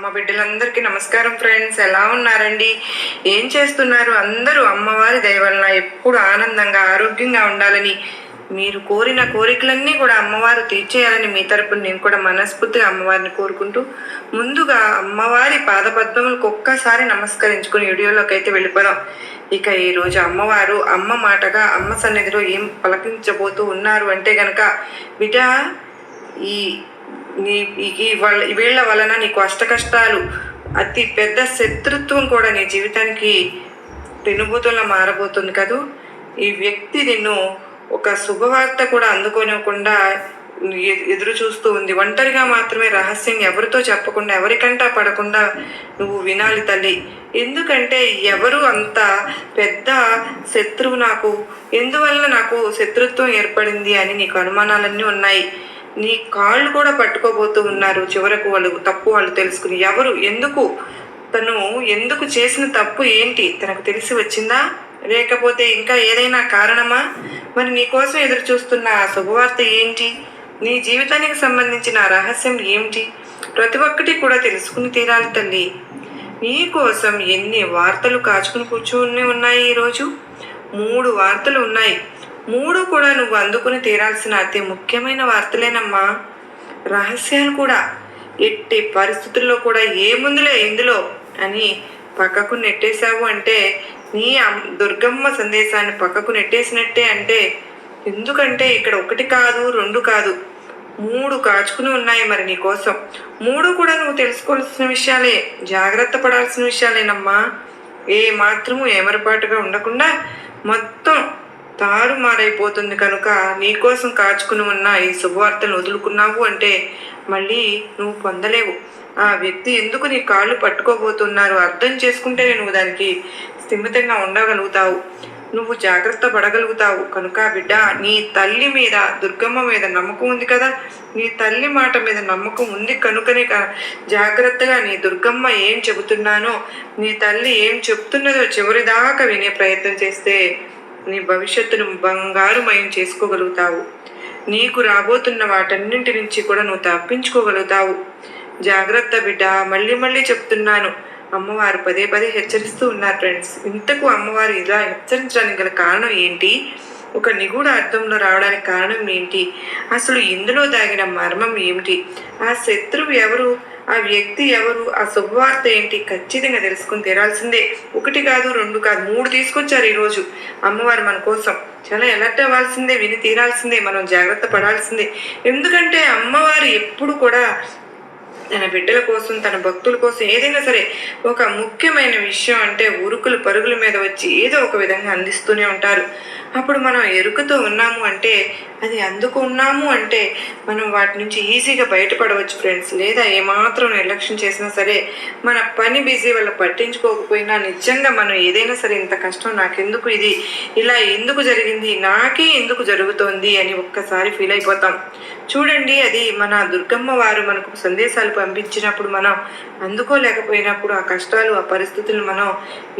అమ్మ బిడ్డలందరికీ నమస్కారం ఫ్రెండ్స్. ఎలా ఉన్నారండి? ఏం చేస్తున్నారు? అందరూ అమ్మవారి దయ వలన ఎప్పుడు ఆనందంగా ఆరోగ్యంగా ఉండాలని, మీరు కోరిన కోరికలన్నీ కూడా అమ్మవారు తీర్చేయాలని మీ తరపున నేను కూడా మనస్ఫూర్తిగా అమ్మవారిని కోరుకుంటూ, ముందుగా అమ్మవారి పాదపద్మములకు ఒక్కసారి నమస్కరించుకుని వీడియోలోకి అయితే వెళ్ళిపోదాం. ఇక ఈరోజు అమ్మవారు అమ్మ మాటగా అమ్మ సన్నిధిలో ఏం పలకించబోతూ ఉన్నారు అంటే గనక, బిడ్డ ఈ వీళ్ళ వలన నీకు అష్టకష్టాలు, అతి పెద్ద శత్రుత్వం కూడా నీ జీవితానికి పెనుభూతంలో మారబోతుంది కదూ. ఈ వ్యక్తి నిన్ను ఒక శుభవార్త కూడా అందుకోనివ్వకుండా ఎదురు చూస్తూ ఉంది. ఒంటరిగా మాత్రమే రహస్యం ఎవరితో చెప్పకుండా, ఎవరికంటా పడకుండా నువ్వు వినాలి తల్లి. ఎందుకంటే ఎవరు అంత పెద్ద శత్రువు, నాకు ఎందువల్ల నాకు శత్రుత్వం ఏర్పడింది అని నీకు అనుమానాలన్నీ ఉన్నాయి. నీ కాళ్ళు కూడా పట్టుకోబోతూ ఉన్నారు. చివరకు వాళ్ళు తెలుసుకుని ఎవరు, ఎందుకు, తను ఎందుకు చేసిన తప్పు ఏంటి తనకు తెలిసి వచ్చిందా, లేకపోతే ఇంకా ఏదైనా కారణమా? మరి నీకోసం ఎదురు చూస్తున్న ఆ శుభవార్త ఏంటి, నీ జీవితానికి సంబంధించిన రహస్యం ఏమిటి, ప్రతి ఒక్కటి కూడా తెలుసుకుని తీరాలి తల్లి. నీ కోసం ఎన్ని వార్తలు కాచుకుని కూర్చుని ఉన్నాయి. ఈరోజు 3 వార్తలు ఉన్నాయి. 3 కూడా నువ్వు అందుకుని తీరాల్సిన అతి ముఖ్యమైన వార్తలేనమ్మా. రహస్యాలు కూడా. ఎట్టి పరిస్థితుల్లో కూడా ఏముందిలే ఇందులో అని పక్కకు నెట్టేశావు అంటే, నీ దుర్గమ్మ సందేశాన్ని పక్కకు నెట్టేసినట్టే అంటే. ఎందుకంటే ఇక్కడ 1 కాదు 2 కాదు 3 కాచుకుని ఉన్నాయి మరి నీ కోసం. 3 కూడా నువ్వు తెలుసుకోవాల్సిన విషయాలే, జాగ్రత్త పడాల్సిన విషయాలేనమ్మా. ఏ మాత్రము ఏమరపాటుగా ఉండకుండా మొత్తం తారుమారైపోతుంది కనుక నీకోసం కాచుకుని ఉన్న ఈ శుభవార్తను వదులుకున్నావు అంటే మళ్ళీ నువ్వు పొందలేవు. ఆ వ్యక్తి ఎందుకు నీ కాళ్ళు పట్టుకోబోతున్నారు అర్థం చేసుకుంటేనే నువ్వు దానికి స్థిమితంగా ఉండగలుగుతావు, నువ్వు జాగ్రత్త పడగలుగుతావు. కనుక బిడ్డ, నీ తల్లి మీద, దుర్గమ్మ మీద నమ్మకం ఉంది కదా, నీ తల్లి మాట మీద నమ్మకం ఉంది కనుకనే జాగ్రత్తగా నీ దుర్గమ్మ ఏం చెబుతున్నానో, నీ తల్లి ఏం చెప్తున్నదో చివరిదాకా వినే ప్రయత్నం చేస్తే నీ భవిష్యత్తును బంగారుమయం చేసుకోగలుగుతావు. నీకు రాబోతున్న వాటన్నింటి నుంచి కూడా నువ్వు తప్పించుకోగలుగుతావు. జాగ్రత్త బిడ్డ, మళ్ళీ చెప్తున్నాను. అమ్మవారు పదే హెచ్చరిస్తూ ఉన్నారు ఫ్రెండ్స్. ఇంతకు అమ్మవారు ఇలా హెచ్చరించడానికి గల కారణం ఏంటి, ఒక నిగూఢ అర్థంలో రావడానికి కారణం ఏంటి, అసలు ఇందులో దాగిన మర్మం ఏమిటి, ఆ శత్రువు ఎవరు, ఆ వ్యక్తి ఎవరు, ఆ శుభవార్త ఏంటి, ఖచ్చితంగా తెలుసుకుని తీరాల్సిందే. 1 కాదు 2 కాదు 3 తీసుకొచ్చారు ఈరోజు అమ్మవారు మన కోసం. చాలా అలర్ట్ అవ్వాల్సిందే, విని తీరాల్సిందే, మనం జాగ్రత్త పడాల్సిందే. ఎందుకంటే అమ్మవారు ఎప్పుడు కూడా తన బిడ్డల కోసం, తన భక్తుల కోసం ఏదైనా సరే ఒక ముఖ్యమైన విషయం అంటే ఉరుకులు పరుగుల మీద వచ్చి ఏదో ఒక విధంగా అందిస్తూనే ఉంటారు. అప్పుడు మనం ఎరుకతో ఉన్నాము అంటే, అది అందుకున్నాము అంటే మనం వాటి నుంచి ఈజీగా బయటపడవచ్చు ఫ్రెండ్స్. లేదా ఏమాత్రం నిర్లక్ష్యం చేసినా సరే, మన పని బిజీ వల్ల పట్టించుకోకపోయినా నిజంగా మనం ఏదైనా సరే ఇంత కష్టం నాకెందుకు, ఇది ఇలా ఎందుకు జరిగింది, నాకే ఎందుకు జరుగుతోంది అని ఒక్కసారి ఫీల్ అయిపోతాం. చూడండి, అది మన దుర్గమ్మ వారు మనకు సందేశాలు పంపించినప్పుడు మనం అందుకోలేకపోయినప్పుడు ఆ కష్టాలు, ఆ పరిస్థితులు మనం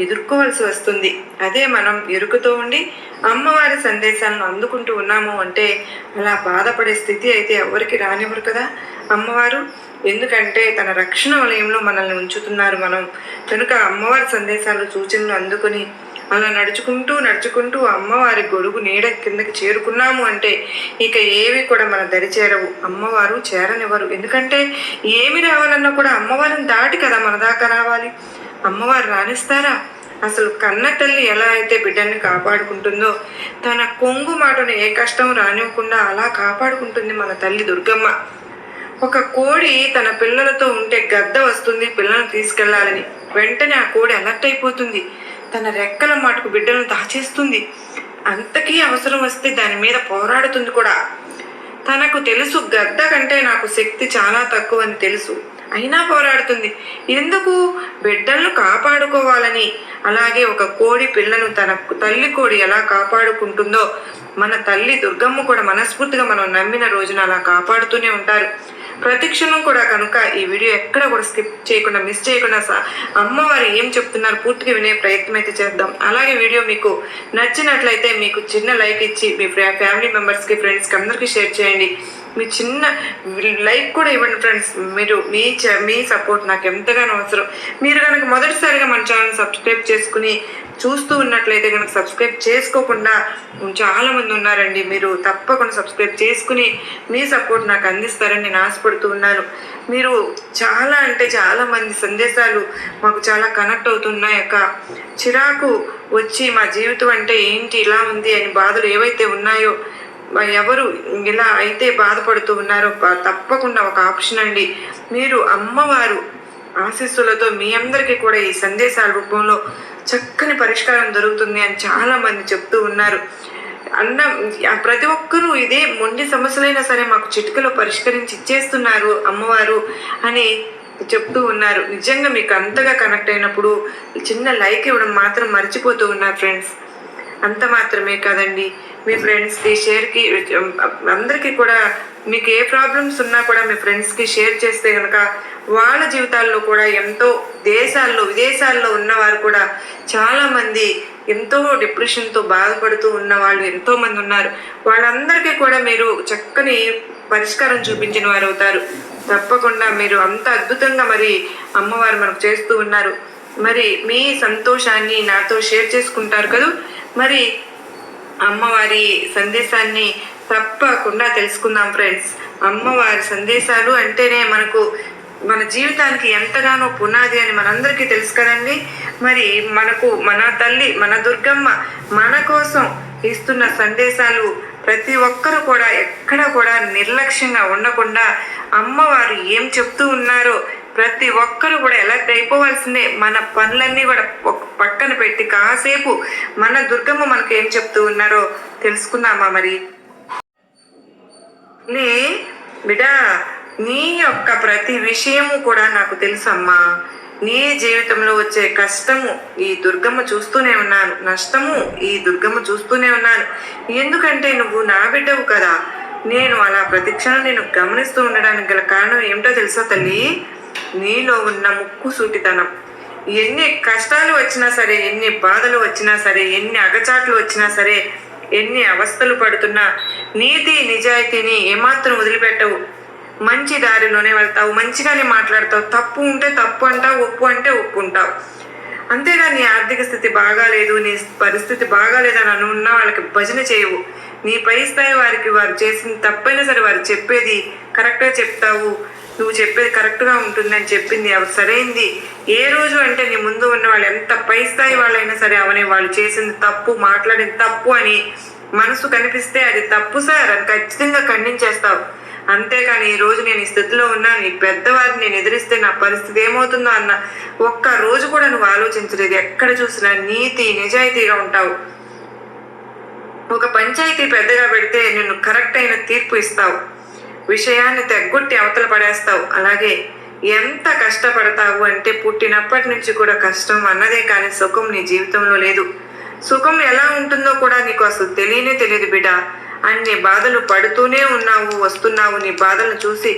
ఎదుర్కోవాల్సి వస్తుంది. అదే మనం ఎరుకతో ఉండి అమ్మవారి సందేశాలను అందుకుంటూ ఉన్నాము అంటే అలా బాధపడే స్థితి అయితే ఎవరికి రానివ్వరు కదా అమ్మవారు. ఎందుకంటే తన రక్షణ వలయంలో మనల్ని ఉంచుతున్నారు మనం. కనుక అమ్మవారి సందేశాలు, సూచనలు అందుకుని అలా నడుచుకుంటూ అమ్మవారి గొడుగు నీడ కిందకి చేరుకున్నాము అంటే ఇక ఏవి కూడా మన దరి చేరవు, అమ్మవారు చేరనివ్వరు. ఎందుకంటే ఏమి రావాలన్నా కూడా అమ్మవారిని దాటి కదా మన దాకా రావాలి. అమ్మవారు రాణిస్తారా? అసలు కన్న తల్లి ఎలా అయితే బిడ్డల్ని కాపాడుకుంటుందో, తన కొంగు మాటను ఏ కష్టం రానివ్వకుండా అలా కాపాడుకుంటుంది మన తల్లి దుర్గమ్మ. ఒక కోడి తన పిల్లలతో ఉంటే గద్ద వస్తుంది పిల్లల్ని తీసుకెళ్లాలని, వెంటనే ఆ కోడి అలర్ట్ అయిపోతుంది, తన రెక్కల మాటకు బిడ్డలను దాచేస్తుంది. అంతకీ అవసరం వస్తే దాని మీద పోరాడుతుంది కూడా. తనకు తెలుసు గద్ద కంటే నాకు శక్తి చాలా తక్కువ అని తెలుసు, అయినా పోరాడుతుంది. ఎందుకు? బిడ్డలను కాపాడుకోవాలని. అలాగే ఒక కోడి పిల్లను తన తల్లి కోడి ఎలా కాపాడుకుంటుందో మన తల్లి దుర్గమ్మ కూడా మనస్ఫూర్తిగా మనం నమ్మిన రోజున అలా కాపాడుతూనే ఉంటారు. ప్రతిక్షణం కూడా కనుక ఈ వీడియో ఎక్కడ కూడా స్కిప్ చేయకుండా మిస్ చేయకుండా అమ్మవారు ఏం చెప్తున్నారు పూర్తిగా వినే ప్రయత్నం అయితే చేద్దాం. అలాగే వీడియో మీకు నచ్చినట్లయితే మీకు చిన్న లైక్ ఇచ్చి మీ ఫ్యామిలీ మెంబర్స్కి ఫ్రెండ్స్కి అందరికీ షేర్ చేయండి. మీ చిన్న లైక్ కూడా ఇవ్వండి ఫ్రెండ్స్. మీరు మీ సపోర్ట్ నాకు ఎంతగానో అవసరం. మీరు కనుక మొదటిసారిగా మన ఛానల్ సబ్స్క్రైబ్ చేసుకుని చూస్తూ ఉన్నట్లయితే కనుక సబ్స్క్రైబ్ చేసుకోకుండా చాలామంది ఉన్నారండి. మీరు తప్పకుండా సబ్స్క్రైబ్ చేసుకుని మీ సపోర్ట్ నాకు అందిస్తారని నేను ఆశపడుతూ ఉన్నాను. మీరు చాలా అంటే చాలామంది సందేశాలు మాకు చాలా కనెక్ట్ అవుతున్నాయి. చిరాకు వచ్చి మా జీవితం అంటే ఏంటి ఇలా ఉంది అని బాధలు ఏవైతే ఉన్నాయో, ఎవరు ఇలా అయితే బాధపడుతూ ఉన్నారో తప్పకుండా ఒక ఆప్షన్ అండి. మీరు అమ్మవారు ఆశీస్సులతో మీ అందరికీ కూడా ఈ సందేశాల రూపంలో చక్కని పరిష్కారం దొరుకుతుంది అని చాలామంది చెప్తూ ఉన్నారు. ప్రతి ఒక్కరూ ఇదే మొండి సమస్యలైనా సరే మాకు చిటికలో పరిష్కరించి ఇచ్చేస్తున్నారు అమ్మవారు అని చెప్తూ ఉన్నారు. నిజంగా మీకు అంతగా కనెక్ట్ అయినప్పుడు చిన్న లైక్ ఇవ్వడం మాత్రం మర్చిపోతూ ఉన్నారు ఫ్రెండ్స్. అంత మాత్రమే కాదండి, మీ ఫ్రెండ్స్కి షేర్కి అందరికీ కూడా మీకు ఏ ప్రాబ్లమ్స్ ఉన్నా కూడా మీ ఫ్రెండ్స్కి షేర్ చేస్తే కనుక వాళ్ళ జీవితాల్లో కూడా ఎంతో విదేశాల్లో ఉన్నవారు కూడా చాలామంది ఎంతో డిప్రెషన్తో బాధపడుతూ ఉన్న వాళ్ళు ఎంతోమంది ఉన్నారు. వాళ్ళందరికీ కూడా మీరు చక్కని పరిష్కారం చూపించిన వారు అవుతారు. తప్పకుండా మీరు అంత అద్భుతంగా మరి అమ్మవారు మనకు చేస్తూ ఉన్నారు. మరి మీ సంతోషాన్ని నాతో షేర్ చేసుకుంటారు కదా. మరి అమ్మవారి సందేశాన్ని తప్పకుండా తెలుసుకుందాం ఫ్రెండ్స్. అమ్మవారి సందేశాలు అంటేనే మన జీవితానికి ఎంతగానో పునాది అని మనందరికీ తెలుసు కదండి. మరి మన తల్లి మన దుర్గమ్మ మన కోసం ఇస్తున్న సందేశాలు ప్రతి ఒక్కరు కూడా ఎక్కడ కూడా నిర్లక్ష్యంగా ఉండకుండా అమ్మవారు ఏం చెప్తూ ఉన్నారో ప్రతి ఒక్కరు కూడా ఎలర్ట్ అయిపోవాల్సిందే. మన పనులన్నీ కూడా పక్కన పెట్టి కాసేపు మన దుర్గమ్మ మనకు ఏం చెప్తూ ఉన్నారో తెలుసుకుందామా. మరి బిడా, నీ యొక్క ప్రతి విషయము కూడా నాకు తెలుసమ్మా. నీ జీవితంలో వచ్చే కష్టము ఈ దుర్గమ్మ చూస్తూనే ఉన్నాను, నష్టము ఈ దుర్గమ్మ చూస్తూనే ఉన్నాను. ఎందుకంటే నువ్వు నా బిడ్డవు కదా. నేను అలా ప్రతిక్షణం నేను గమనిస్తూ ఉండడానికి గల కారణం ఏమిటో తెలుసా తల్లి? నీలో ఉన్న ముక్కుసూటితనం. ఎన్ని కష్టాలు వచ్చినా సరే, ఎన్ని బాధలు వచ్చినా సరే, ఎన్ని అగచాట్లు వచ్చినా సరే, ఎన్ని అవస్థలు పడుతున్నా నీతి నిజాయితీని ఏమాత్రం వదిలిపెట్టవు. మంచి దారిలోనే వెళ్తావు, మంచిగానే మాట్లాడతావు. తప్పు ఉంటే తప్పు అంటావు, ఒప్పు అంటే ఒప్పు ఉంటావు. అంతేగా నీ ఆర్థిక స్థితి బాగాలేదు, నీ పరిస్థితి బాగాలేదని ఉన్న వాళ్ళకి భజన చేయవు. నీ పై స్థాయి వారికి వారు చేసిన తప్పైనా సరే వారు చెప్పేది కరెక్ట్గా చెప్తావు. నువ్వు చెప్పేది కరెక్ట్గా ఉంటుందని చెప్పింది ఎవరు సరైంది ఏ రోజు అంటే నీ ముందు ఉన్న వాళ్ళు ఎంత పై స్థాయి వాళ్ళైనా సరే అవనే వాళ్ళు చేసింది తప్పు, మాట్లాడింది తప్పు అని మనసు కనిపిస్తే అది తప్పు సార్ అని ఖచ్చితంగా ఖండించేస్తావు. అంతేకాని ఈ రోజు నేను ఈ స్థితిలో ఉన్నాను, ఈ పెద్దవారిని నేను ఎదిరిస్తే నా పరిస్థితి ఏమవుతుందో అన్న ఒక్క రోజు కూడా నువ్వు ఆలోచించలేదు. ఎక్కడ చూసినా నీతి నిజాయితీగా ఉంటావు. ఒక పంచాయతీ పెద్దగా పెడితే నిన్ను కరెక్ట్ అయిన తీర్పు ఇస్తావు, విషయాన్ని తెగ్గొట్టి అవతల పడేస్తావు. అలాగే ఎంత కష్టపడతావు అంటే పుట్టినప్పటి నుంచి కూడా కష్టం అన్నదే కానీ సుఖం నీ జీవితంలో లేదు. సుఖం ఎలా ఉంటుందో కూడా నీకు అసలు తెలియదు బిడ్డ. అన్ని బాధలు పడుతూనే వస్తున్నావు. నీ బాధలను చూసి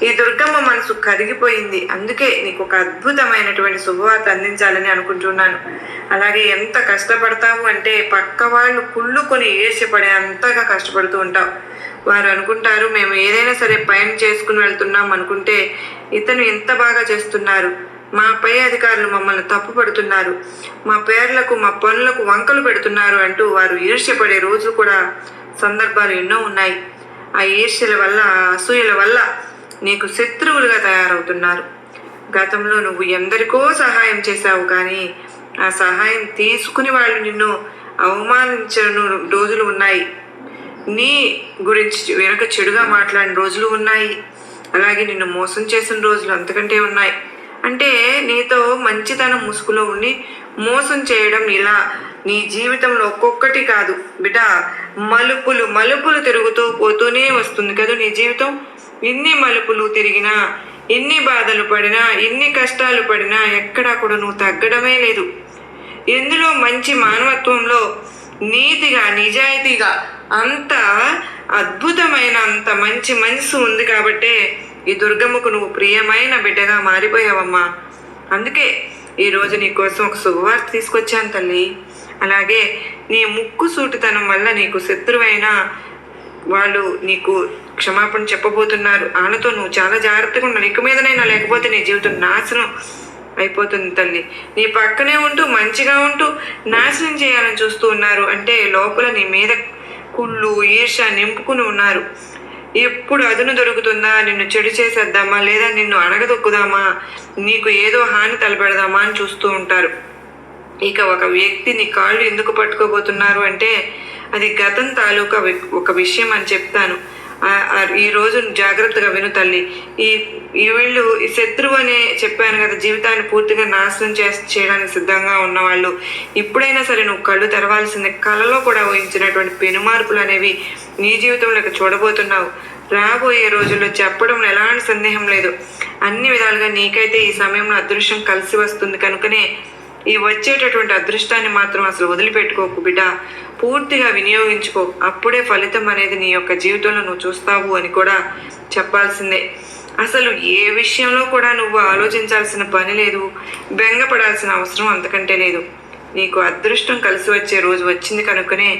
ఈ దుర్గమ్మ మనసు కరిగిపోయింది. అందుకే నీకు ఒక అద్భుతమైనటువంటి శుభవార్త అందించాలని అనుకుంటున్నాను. అలాగే ఎంత కష్టపడతావు అంటే పక్క వాళ్ళు కుళ్ళుకొని ఏడ్చిపడే అంతగా కష్టపడుతూ ఉంటావు. వారు అనుకుంటారు మేము ఏదైనా సరే పైన చేసుకుని వెళ్తున్నాం అనుకుంటే ఇతను ఎంత బాగా చేస్తున్నారు, మా పై అధికారులు మమ్మల్ని తప్పు పడుతున్నారు, మా పేర్లకు మా పనులకు వంకలు పెడుతున్నారు అంటూ వారు ఈర్ష్యపడే రోజులు కూడా సందర్భాలు ఎన్నో ఉన్నాయి. ఆ ఈర్ష్యల వల్ల అసూయల వల్ల నీకు శత్రువులుగా తయారవుతున్నారు. గతంలో నువ్వు ఎందరికో సహాయం చేశావు, కానీ ఆ సహాయం తీసుకుని వాళ్ళు నిన్ను అవమానించిన రోజులు ఉన్నాయి. నీ గురించి వెనక చెడుగా మాట్లాడిన రోజులు ఉన్నాయి. అలాగే నిన్ను మోసం చేసిన రోజులు అంతకంటే ఉన్నాయి. అంటే నీతో మంచితనం ముసుగులో ఉండి మోసం చేయడం ఇలా నీ జీవితంలో ఒక్కొక్కటి కాదు బిడ్డ, మలుపులు తిరుగుతూ పోతూనే వస్తుంది కదా నీ జీవితం. ఎన్ని మలుపులు తిరిగినా, ఎన్ని బాధలు పడినా, ఎన్ని కష్టాలు పడినా ఎక్కడా కూడా నువ్వు తగ్గడమే లేదు. ఎందులో మంచి మానవత్వంలో నీతిగా నిజాయితీగా అంత అద్భుతమైన అంత మంచి మనసు ఉంది కాబట్టే ఈ దుర్గమ్మకు నువ్వు ప్రియమైన బిడ్డగా మారిపోయావమ్మా. అందుకే ఈరోజు నీ కోసం ఒక శుభవార్త తీసుకొచ్చాను తల్లి. అలాగే నీ ముక్కు సూటితనం వల్ల నీకు శత్రువైన వాళ్ళు నీకు క్షమాపణ చెప్పబోతున్నారు. వాళ్ళతో నువ్వు చాలా జాగ్రత్తగా ఉండాలి. ఇక మీదనైనా, లేకపోతే నీ జీవితం నాశనం అయిపోతుంది తల్లి. నీ పక్కనే ఉంటూ మంచిగా ఉంటూ నాశనం చేయాలని చూస్తూ ఉన్నారు. అంటే లోపల నీ మీద కుళ్ళు ఈర్ష నింపుకుని ఉన్నారు. ఎప్పుడు అదును దొరుకుతుందా, నిన్ను చెడు చేసేద్దామా, లేదా నిన్ను అణగదొక్కుదామా, నీకు ఏదో హాని తలపెడదామా అని చూస్తూ ఉంటారు. ఇక ఒక వ్యక్తి నీ కాళ్ళు ఎందుకు పట్టుకోబోతున్నారు అంటే అది గతం తాలూకా ఒక విషయం అని చెప్తాను. ఈ రోజు జాగ్రత్తగా విను తల్లి. వీళ్ళు ఈ శత్రువు అనే చెప్పాను కదా, జీవితాన్ని పూర్తిగా నాశనం చేయడానికి సిద్ధంగా ఉన్నవాళ్ళు. ఇప్పుడైనా సరే నువ్వు కళ్ళు తెరవాల్సిందే. కళలో కూడా ఊహించినటువంటి పెనుమార్పులు అనేవి నీ జీవితంలోకి చూడబోతున్నావు. రాబోయే రోజుల్లో చెప్పడం ఎలాంటి సందేహం లేదు. అన్ని విధాలుగా నీకైతే ఈ సమయంలో అదృష్టం కలిసి వస్తుంది. కనుకనే ఈ వచ్చేటటువంటి అదృష్టాన్ని మాత్రం అసలు వదిలిపెట్టుకోకు బిడ్డ. పూర్తిగా వినియోగించుకో. అప్పుడే ఫలితం అనేది నీ యొక్క జీవితంలో నువ్వు చూస్తావు అని కూడా చెప్పాల్సిందే. అసలు ఏ విషయంలో కూడా నువ్వు ఆలోచించాల్సిన పని లేదు, బెంగపడాల్సిన అవసరం అంతకంటే లేదు. నీకు అదృష్టం కలిసి వచ్చే రోజు వచ్చింది కనుకనే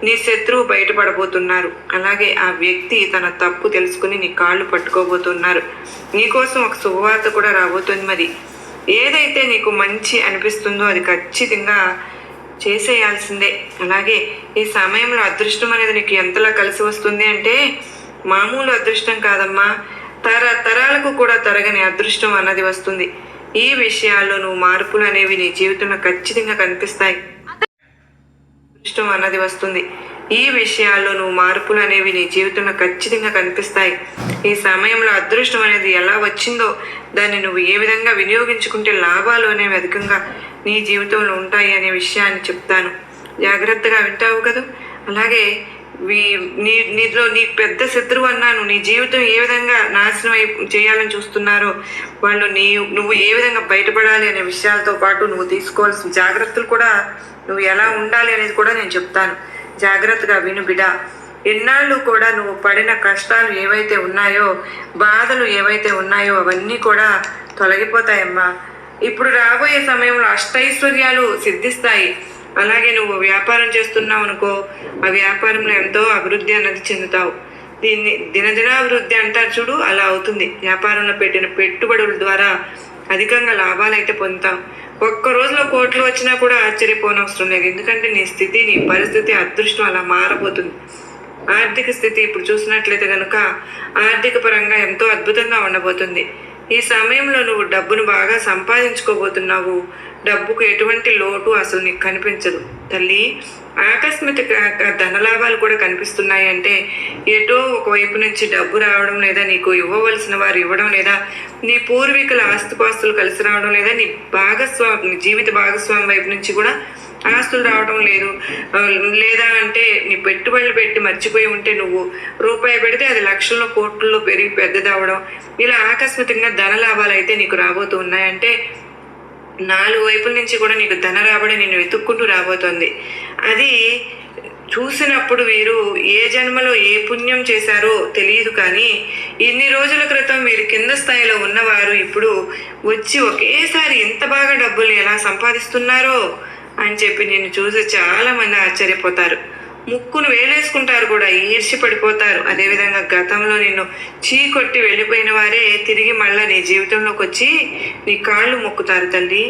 నీ శత్రువు బయటపడబోతున్నారు. అలాగే ఆ వ్యక్తి తన తప్పు తెలుసుకుని నీ కాళ్ళు పట్టుకోబోతున్నారు. నీకోసం ఒక శుభవార్త కూడా రాబోతుంది. మరి ఏదైతే నీకు మంచి అనిపిస్తుందో అది ఖచ్చితంగా చేసేయాల్సిందే. అలాగే ఈ సమయంలో అదృష్టం అనేది నీకు ఎంతలా కలిసి వస్తుంది అంటే మామూలు అదృష్టం కాదమ్మా, తరాలకు కూడా తరగని అదృష్టం అన్నది వస్తుంది. ఈ విషయాల్లో నువ్వు మార్పులు అనేవి నీ జీవితంలో ఖచ్చితంగా కనిపిస్తాయి. అదృష్టం అన్నది వస్తుంది. ఈ విషయాల్లో నువ్వు మార్పులు అనేవి నీ జీవితంలో ఖచ్చితంగా కనిపిస్తాయి. ఈ సమయంలో అదృష్టం అనేది ఎలా వచ్చిందో దాన్ని నువ్వు ఏ విధంగా వినియోగించుకుంటే లాభాలు అనేవి అధికంగా నీ జీవితంలో ఉంటాయి అనే విషయాన్ని చెప్తాను. జాగ్రత్తగా వింటావు కదా. అలాగే నీలో నీ పెద్ద శత్రువు అన్నాను. నీ జీవితం ఏ విధంగా నాశనం చేయాలని చూస్తున్నారో వాళ్ళు నువ్వు ఏ విధంగా బయటపడాలి అనే విషయాలతో పాటు నువ్వు తీసుకోవాల్సిన జాగ్రత్తలు కూడా, నువ్వు ఎలా ఉండాలి అనేది కూడా నేను చెప్తాను. జాగ్రత్తగా విను బిడ్డ. ఎన్నాళ్ళు కూడా నువ్వు పడిన కష్టాలు ఏవైతే ఉన్నాయో, బాధలు ఏవైతే ఉన్నాయో అవన్నీ కూడా తొలగిపోతాయమ్మా. ఇప్పుడు రాబోయే సమయంలో అష్టైశ్వర్యాలు సిద్ధిస్తాయి. అలాగే నువ్వు వ్యాపారం చేస్తున్నావు అనుకో, ఆ వ్యాపారంలో ఎంతో అభివృద్ధి అన్నది చెందుతావు. దీన్ని దినదినాభివృద్ధి అంటారు చూడు, అలా అవుతుంది. వ్యాపారంలో పెట్టిన పెట్టుబడుల ద్వారా అధికంగా లాభాలు అయితే పొందుతావు. ఒక్క రోజులో కోట్లు వచ్చినా కూడా ఆశ్చర్యపోనవసరం లేదు. ఎందుకంటే నీ స్థితి, నీ పరిస్థితి, అదృష్టం అలా మారబోతుంది. ఆర్థిక స్థితి ఇప్పుడు చూసినట్లయితే కనుక ఆర్థిక పరంగా ఎంతో అద్భుతంగా ఉండబోతుంది. ఈ సమయంలో నువ్వు డబ్బును బాగా సంపాదించుకోబోతున్నావు. డబ్బుకు ఎటువంటి లోటు అసలు నీకు కనిపించదు తల్లి. ఆకస్మిక ధనలాభాలు కూడా కనిపిస్తున్నాయి. అంటే ఎటో ఒకవైపు నుంచి డబ్బు రావడం, లేదా నీకు ఇవ్వవలసిన వారు ఇవ్వడం, లేదా నీ పూర్వీకుల ఆస్తిపాస్తులు కలిసి రావడం, లేదా నీ జీవిత భాగస్వామి వైపు నుంచి కూడా ఆస్తులు రావడం లేదు. లేదా అంటే నీ పెట్టుబడులు పెట్టి మర్చిపోయి ఉంటే నువ్వు రూపాయి పెడితే అది లక్షల్లో కోట్లలో పెరిగి పెద్దదవడం, ఇలా ఆకస్మికంగా ధన లాభాలు అయితే నీకు రాబోతూ ఉన్నాయంటే 4 వైపుల నుంచి కూడా నీకు ధన రాబడి నిన్ను వెతుక్కుంటూ రాబోతోంది. అది చూసినప్పుడు వీరు ఏ జన్మలో ఏ పుణ్యం చేశారో తెలియదు, కానీ ఇన్ని రోజుల క్రితం వీరు కింద స్థాయిలో ఉన్నవారు ఇప్పుడు వచ్చి ఒకేసారి ఎంత బాగా డబ్బులు ఎలా సంపాదిస్తున్నారో అని చెప్పి నిన్ను చూసి చాలామంది ఆశ్చర్యపోతారు. ముక్కును వేలేసుకుంటారు కూడా, ఈర్ష్యపడిపోతారు. అదేవిధంగా గతంలో నిన్ను చీకొట్టి వెళ్ళిపోయిన వారే తిరిగి మళ్ళీ నీ జీవితంలోకి వచ్చి నీ కాళ్ళు మొక్కుతారు తల్లి.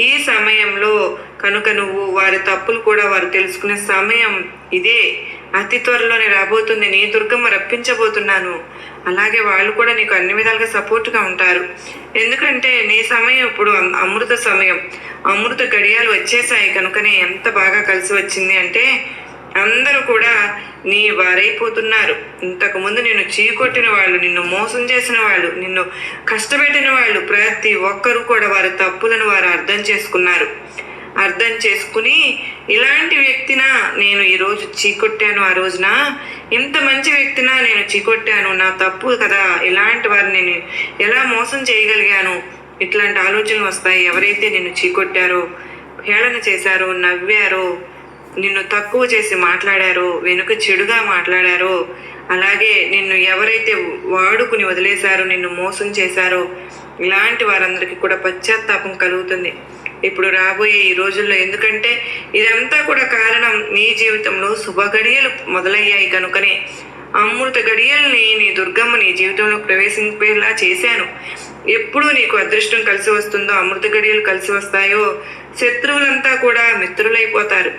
ఈ సమయంలో కనుక నువ్వు వారి తప్పులు కూడా వారు తెలుసుకునే సమయం ఇదే. అతి త్వరలోనే రాబోతుంది. నీ దుర్గమ్మ రప్పించబోతున్నాను. అలాగే వాళ్ళు కూడా నీకు అన్ని విధాలుగా సపోర్ట్గా ఉంటారు. ఎందుకంటే నీ సమయం ఇప్పుడు అమృత సమయం, అమృత గడియాలు వచ్చేసాయి. కనుకనే ఎంత బాగా కలిసి వచ్చింది అంటే అందరూ కూడా నీ వారైపోతున్నారు. ఇంతకుముందు నిన్ను చీకొట్టిన వాళ్ళు, నిన్ను మోసం చేసిన వాళ్ళు, నిన్ను కష్టపెట్టిన వాళ్ళు ప్రతి ఒక్కరూ కూడా వారి తప్పులను వారు అర్థం చేసుకున్నారు. అర్థం చేసుకుని ఇలాంటి వ్యక్తినా నేను ఈరోజు చీకొట్టాను, ఆ రోజున ఇంత మంచి వ్యక్తినా నేను చీకొట్టాను, నా తప్పు కదా, ఇలాంటి వారిని నేను ఎలా మోసం చేయగలిగాను, ఇట్లాంటి ఆలోచనలు వస్తాయి. ఎవరైతే నిన్ను చీకొట్టారో, హేళన చేశారో, నవ్వారో, నిన్ను తక్కువ చేసి మాట్లాడారో, వెనుక చెడుగా మాట్లాడారో అలాగే నిన్ను ఎవరైతే వాడుకుని వదిలేశారో, నిన్ను మోసం చేశారో, ఇలాంటి వారందరికీ కూడా పశ్చాత్తాపం కలుగుతుంది ఇప్పుడు రాబోయే ఈ రోజుల్లో. ఎందుకంటే ఇదంతా కూడా కారణం నీ జీవితంలో శుభ గడియలు మొదలయ్యాయి కనుకనే అమృత గడియల్ని నీ దుర్గమ్మ నీ జీవితంలో ప్రవేశింపేలా చేశాను. ఎప్పుడు నీకు అదృష్టం కలిసి వస్తుందో, అమృత గడియలు కలిసి వస్తాయో, శత్రువులంతా కూడా మిత్రులైపోతారు.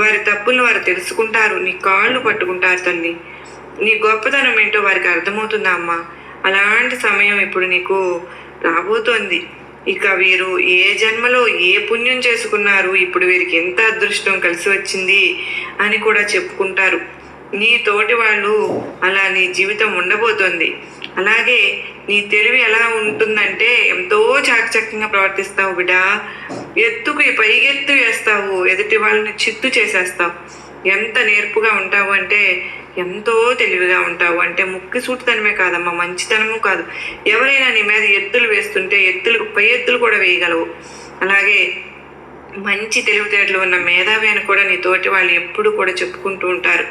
వారి తప్పులను వారు తెలుసుకుంటారు, నీ కాళ్ళు పట్టుకుంటారు తల్లి. నీ గొప్పతనం ఏంటో వారికి అర్థమవుతుందా అమ్మా? అలాంటి సమయం ఇప్పుడు నీకు రాబోతోంది. ఇక వీరు ఏ జన్మలో ఏ పుణ్యం చేసుకున్నారు, ఇప్పుడు వీరికి ఎంత అదృష్టం కలిసి వచ్చింది అని కూడా చెప్పుకుంటారు. నీ తోటి వాళ్ళు అలా నీ జీవితం ఉండబోతోంది. అలాగే నీ తెలివి ఎలా ఉంటుందంటే ఎంతో చాకచక్యంగా ప్రవర్తిస్తావు బిడ్డ. ఎత్తుకు పైగెత్తు వేస్తావు, ఎదుటి వాళ్ళని చిత్తు చేసేస్తావు. ఎంత నేర్పుగా ఉంటావు అంటే ఎంతో తెలివిగా ఉంటావు. అంటే ముక్కి సూటితనమే కాదమ్మా, మంచితనము కాదు. ఎవరైనా నీ మీద ఎత్తులు వేస్తుంటే పై ఎత్తులు కూడా వేయగలవు. అలాగే మంచి తెలివితేటలు ఉన్న మేధావి అని కూడా నీ తోటి వాళ్ళు ఎప్పుడు కూడా చెప్పుకుంటూ ఉంటారు.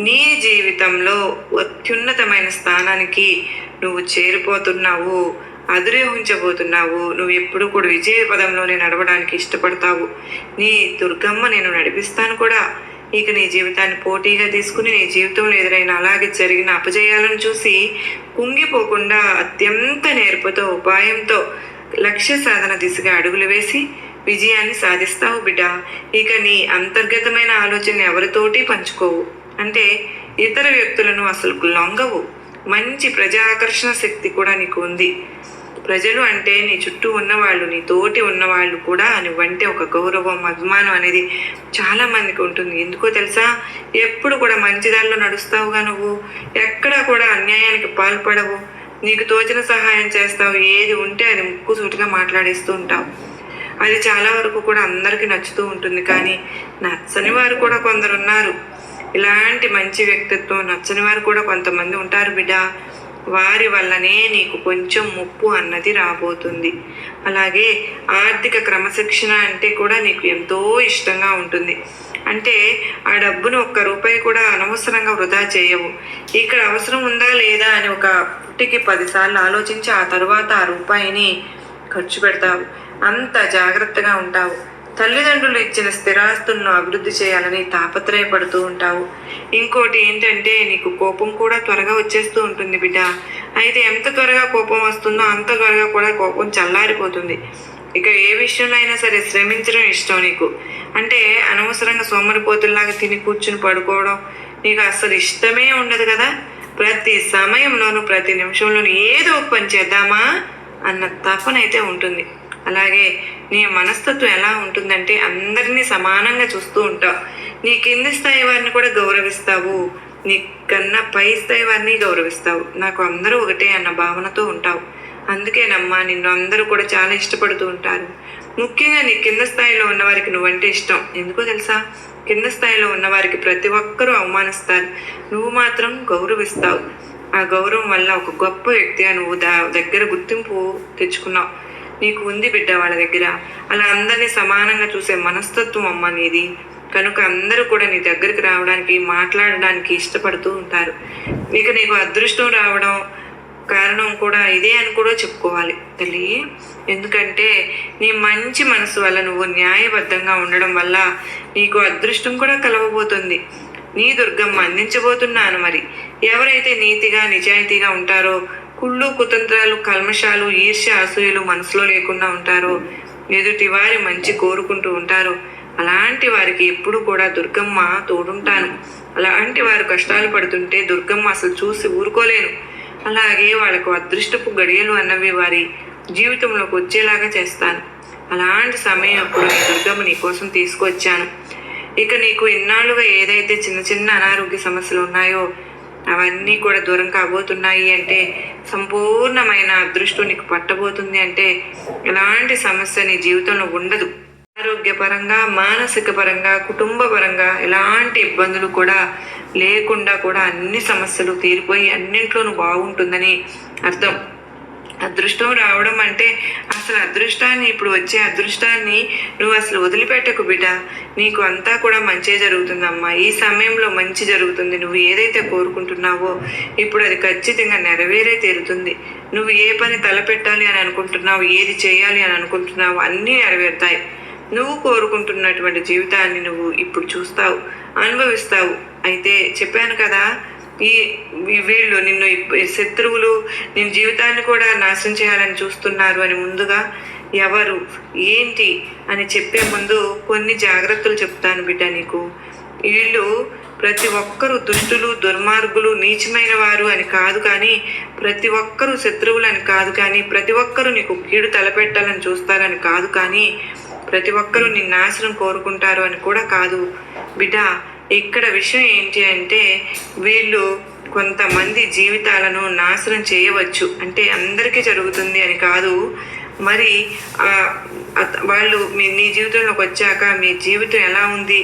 నీ జీవితంలో అత్యున్నతమైన స్థానానికి నువ్వు చేరిపోతున్నావు, అధిరోహించబోతున్నావు. నువ్వు ఎప్పుడు కూడా విజయ పదంలోనే నడవడానికి ఇష్టపడతావు. నీ దుర్గమ్మ నేను నడిపిస్తాను కూడా. ఇక నీ జీవితాన్ని పోటీగా తీసుకుని నీ జీవితంలో ఎదురైన అలాగే జరిగిన అపజయాలను చూసి కుంగిపోకుండా అత్యంత నేర్పుతో ఉపాయంతో లక్ష్య సాధన దిశగా అడుగులు వేసి విజయాన్ని సాధిస్తావు బిడ్డ. ఇక నీ అంతర్గతమైన ఆలోచన ఎవరితోటి పంచుకోవు. అంటే ఇతర వ్యక్తులను అసలు లొంగవు. మంచి ప్రజాకర్షణ శక్తి కూడా నీకు ఉంది. ప్రజలు అంటే నీ చుట్టూ ఉన్నవాళ్ళు, నీ తోటి ఉన్నవాళ్ళు కూడా నువ్వంటే ఒక గౌరవం, అభిమానం అనేది చాలా మందికి ఉంటుంది. ఎందుకో తెలుసా? ఎప్పుడు కూడా మంచి దారిలో నడుస్తావుగా నువ్వు. ఎక్కడా కూడా అన్యాయానికి పాల్పడవు. నీకు తోచిన సహాయం చేస్తావు. ఏది ఉంటే అది ముక్కు సూటిగా మాట్లాడేస్తూ ఉంటావు. అది చాలా వరకు కూడా అందరికీ నచ్చుతూ ఉంటుంది. కానీ నచ్చని వారు కూడా కొందరు ఉన్నారు. ఇలాంటి మంచి వ్యక్తిత్వం నచ్చని వారు కూడా కొంతమంది ఉంటారు బిడ్డ. వారి వల్లనే నీకు కొంచెం ముప్పు అన్నది రాబోతుంది. అలాగే ఆర్థిక క్రమశిక్షణ అంటే కూడా నీకు ఎంతో ఇష్టంగా ఉంటుంది. అంటే ఆ డబ్బును ఒక్క రూపాయి కూడా అనవసరంగా వృధా చేయవు. ఇక్కడ అవసరం ఉందా లేదా అని ఒక పుట్టికి 10 సార్లు ఆలోచించి ఆ తరువాత ఆ రూపాయిని ఖర్చు పెడతావు. అంత జాగ్రత్తగా ఉంటావు. తల్లిదండ్రులు ఇచ్చిన స్థిరాస్తులను అభివృద్ధి చేయాలని తాపత్రయపడుతూ ఉంటావు. ఇంకోటి ఏంటంటే నీకు కోపం కూడా త్వరగా వచ్చేస్తూ ఉంటుంది బిడ్డ. అయితే ఎంత త్వరగా కోపం వస్తుందో అంత త్వరగా కూడా కోపం చల్లారిపోతుంది. ఇక ఏ విషయంలో అయినా సరే శ్రమించడం ఇష్టం నీకు. అంటే అనవసరంగా సోమరిపోతుల్లాగా తిని కూర్చుని పడుకోవడం నీకు అసలు ఇష్టమే ఉండదు కదా. ప్రతి సమయంలోనూ ప్రతి నిమిషంలోనూ ఏదో ఒక పని చేద్దామా అన్న తపనైతే ఉంటుంది. అలాగే నీ మనస్తత్వం ఎలా ఉంటుందంటే అందరినీ సమానంగా చూస్తూ ఉంటావు. నీ కింది స్థాయి వారిని కూడా గౌరవిస్తావు, నీ కన్నా పై స్థాయి వారిని గౌరవిస్తావు. నాకు అందరూ ఒకటే అన్న భావనతో ఉంటావు. అందుకేనమ్మా నిన్ను అందరూ కూడా చాలా ఇష్టపడుతూ ఉంటారు. ముఖ్యంగా నీ కింద స్థాయిలో ఉన్నవారికి నువ్వంటే ఇష్టం. ఎందుకో తెలుసా? కింద స్థాయిలో ఉన్నవారికి ప్రతి ఒక్కరూ అవమానిస్తారు, నువ్వు మాత్రం గౌరవిస్తావు. ఆ గౌరవం వల్ల ఒక గొప్ప వ్యక్తిగా నువ్వు దగ్గర గుర్తింపు తెచ్చుకున్నావు. నీకు ఉంది బిడ్డ వాళ్ళ దగ్గర. అలా అందరినీ సమానంగా చూసే మనస్తత్వం అమ్మ నీది. కనుక అందరూ కూడా నీ దగ్గరికి రావడానికి, మాట్లాడడానికి ఇష్టపడుతూ ఉంటారు. ఇక నీకు అదృష్టం రావడం కారణం కూడా ఇదే అని కూడా చెప్పుకోవాలి తల్లి. ఎందుకంటే నీ మంచి మనసు వల్ల, నువ్వు న్యాయబద్ధంగా ఉండడం వల్ల నీకు అదృష్టం కూడా కలవబోతుంది. నీ దుర్గమ్మ అందించబోతున్నాను. మరి ఎవరైతే నీతిగా నిజాయితీగా ఉంటారో, కుళ్ళు కుతంత్రాలు కల్మషాలు ఈర్ష్య అసూయలు మనసులో లేకుండా ఉంటారో, ఎదుటి వారి మంచి కోరుకుంటూ ఉంటారో, అలాంటి వారికి ఎప్పుడు కూడా దుర్గమ్మ తోడుంటాను. అలాంటి వారు కష్టాలు పడుతుంటే దుర్గమ్మ అసలు చూసి ఊరుకోలేను. అలాగే వాళ్ళకు అదృష్టపు గడియలు అన్నవి వారి జీవితంలోకి వచ్చేలాగా చేస్తాను. అలాంటి సమయం అప్పుడు ఈ దుర్గమ్మ నీ కోసం తీసుకొచ్చాను. ఇక నీకు ఇన్నాళ్ళుగా ఏదైతే చిన్న చిన్న అనారోగ్య సమస్యలు ఉన్నాయో అవన్నీ కూడా దూరం కాబోతున్నాయి. అంటే సంపూర్ణమైన అదృష్టం నీకు పట్టబోతుంది. అంటే ఎలాంటి సమస్య నీ జీవితంలో ఉండదు. ఆరోగ్యపరంగా, మానసిక పరంగా, కుటుంబ పరంగా ఎలాంటి ఇబ్బందులు కూడా లేకుండా కూడా అన్ని సమస్యలు తీరిపోయి అన్నింట్లోనూ బాగుంటుందని అర్థం. అదృష్టం రావడం అంటే అసలు అదృష్టాన్ని, ఇప్పుడు వచ్చే అదృష్టాన్ని నువ్వు అసలు వదిలిపెట్టకు బిడ్డ. నీకు అంతా కూడా మంచే జరుగుతుందమ్మా. ఈ సమయంలో మంచి జరుగుతుంది. నువ్వు ఏదైతే కోరుకుంటున్నావో ఇప్పుడు అది ఖచ్చితంగా నెరవేరే తీరుతుంది. నువ్వు ఏ పని తలపెట్టాలి అని అనుకుంటున్నావు, ఏది చేయాలి అని అనుకుంటున్నావు, అన్నీ నెరవేరుతాయి. నువ్వు కోరుకుంటున్నటువంటి జీవితాన్ని నువ్వు ఇప్పుడు చూస్తావు, అనుభవిస్తావు. అయితే చెప్పాను కదా, ఈ వీళ్ళు నిన్ను శత్రువులు నిన్ను జీవితాన్ని కూడా నాశనం చేయాలని చూస్తున్నారు అని ముందుగా ఎవరు ఏంటి అని చెప్పే ముందు కొన్ని జాగ్రత్తలు చెప్తాను బిడ్డ నీకు. వీళ్ళు ప్రతి ఒక్కరూ దుష్టులు, దుర్మార్గులు, నీచమైన వారు అని కాదు, కానీ ప్రతి ఒక్కరూ శత్రువులు అని కాదు, కానీ ప్రతి ఒక్కరూ నీకు కీడు తలపెట్టాలని చూస్తారని కాదు, కానీ ప్రతి ఒక్కరూ నీ నాశనం కోరుకుంటారు అని కూడా కాదు బిడ్డ. ఇక్కడ విషయం ఏంటి అంటే వీళ్ళు కొంతమంది జీవితాలను నాశనం చేయవచ్చు, అంటే అందరికీ జరుగుతుంది అని కాదు. మరి వాళ్ళు నీ జీవితంలోకి వచ్చాక మీ జీవితం ఎలా ఉంది,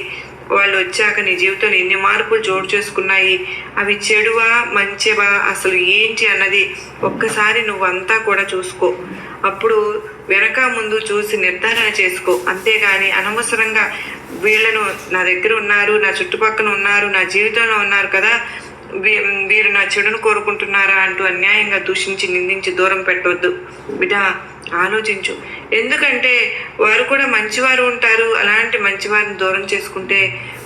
వాళ్ళు వచ్చాక నీ జీవితంలో ఎన్ని మార్పులు చోటు చేసుకున్నాయి, అవి చెడువా మంచివా అసలు ఏంటి అన్నది ఒక్కసారి నువ్వంతా కూడా చూసుకో. అప్పుడు వెనక ముందు చూసి నిర్ధారణ చేసుకో. అంతేగాని అనవసరంగా వీళ్ళను నా దగ్గర ఉన్నారు, నా చుట్టుపక్కల ఉన్నారు, నా జీవితంలో ఉన్నారు కదా, వీరు నా చెడును కోరుకుంటున్నారా అంటూ అన్యాయంగా దూషించి నిందించి దూరం పెట్టవద్దు బిడ్డ. ఆలోచించు. ఎందుకంటే వారు కూడా మంచివారు ఉంటారు. అలాంటి మంచివారిని దూరం చేసుకుంటే